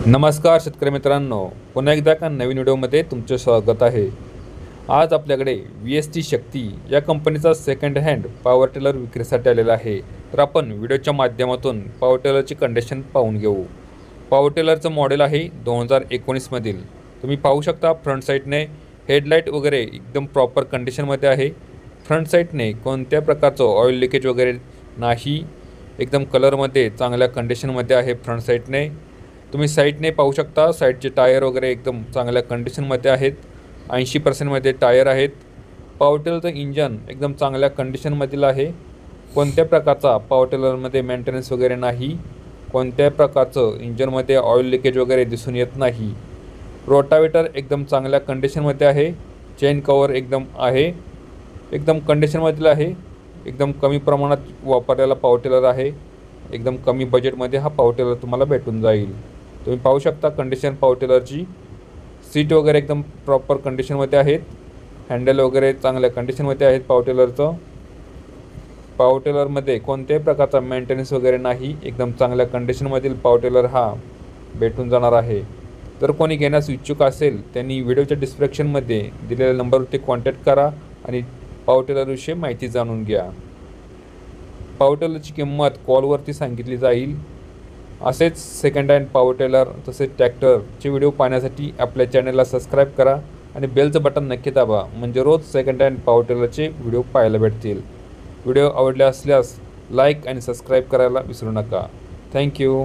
नमस्कार शेतकरी मित्रांनो, पुन्हा एकदा एका नवीन व्हिडिओमध्ये तुमचे स्वागत आहे। आज आपल्याकडे VST शक्ती या कंपनीचा सेकंड हँड पॉवर टिलर विक्रीसाठी आलेला आहे। तर आपण व्हिडिओच्या माध्यमातून पॉवर टिलरची कंडिशन पाहून घेऊ। पॉवर टिलरचं मॉडेल आहे 2019 मधील। तुम्ही पाहू शकता फ्रंट साईडने हेडलाईट वगैरे एकदम प्रॉपर कंडिशनमध्ये आहे। फ्रंट साईडने कोणत्या प्रकारचं ऑइल लिकेज वगैरे नाही, एकदम कलरमध्ये चांगल्या कंडिशनमध्ये आहे। फ्रंट साईडने तुम्ही साईडने पाहू शकता, साईडचे टायर वगैरे एकदम चांगल्या कंडिशनमध्ये आहेत। 80% मध्ये टायर आहेत। पॉवर टिलरचं इंजन एकदम चांगल्या कंडिशनमधील आहे। कोणत्या प्रकारचा पॉवर टिलरमध्ये मेंटेनन्स वगैरे नाही, कोणत्या प्रकारचं इंजनमध्ये ऑइल लिकेज वगैरे दिसून येत नाही। रोटावेटर एकदम चांगल्या कंडिशनमध्ये आहे। चेन कवर एकदम आहे, एकदम कंडिशनमधील आहे। एकदम कमी प्रमाणात वापरलेला पॉवर टिलर आहे। एकदम कमी बजेटमध्ये हा पॉवर टिलर तुम्हाला भेटून जाईल। तुम्ही पाहू शकता कंडिशन पॉवर टिलरची। सीट वगैरे एकदम प्रॉपर कंडिशनमध्ये आहेत। हँडल वगैरे चांगल्या कंडिशनमध्ये आहेत पॉवर टिलरचं। पॉवर टिलरमध्ये कोणत्याही प्रकारचा मेंटेनन्स वगैरे नाही, एकदम चांगल्या कंडिशनमधील पॉवर टिलर हा भेटून जाणार आहे। जर कोणी घेण्यास इच्छुक असेल त्यांनी व्हिडिओच्या डिस्क्रिप्शनमध्ये दिलेल्या नंबरवरती कॉन्टॅक्ट करा आणि पॉवर टिलरविषयी माहिती जाणून घ्या। पॉवर टिलरची किंमत कॉलवरती सांगितली जाईल। असेच सेकंड हँड पॉवर टिलर तसेच ट्रॅक्टरचे व्हिडिओ पाहण्यासाठी आपल्या चॅनलला सबस्क्राईब करा आणि बेलचं बटन नक्की दाबा, म्हणजे रोज सेकंड हँड पॉवर टिलरचे व्हिडिओ पाहायला भेटतील। व्हिडिओ आवडले असल्यास लाईक आणि सबस्क्राईब करायला विसरू नका। थँक्यू।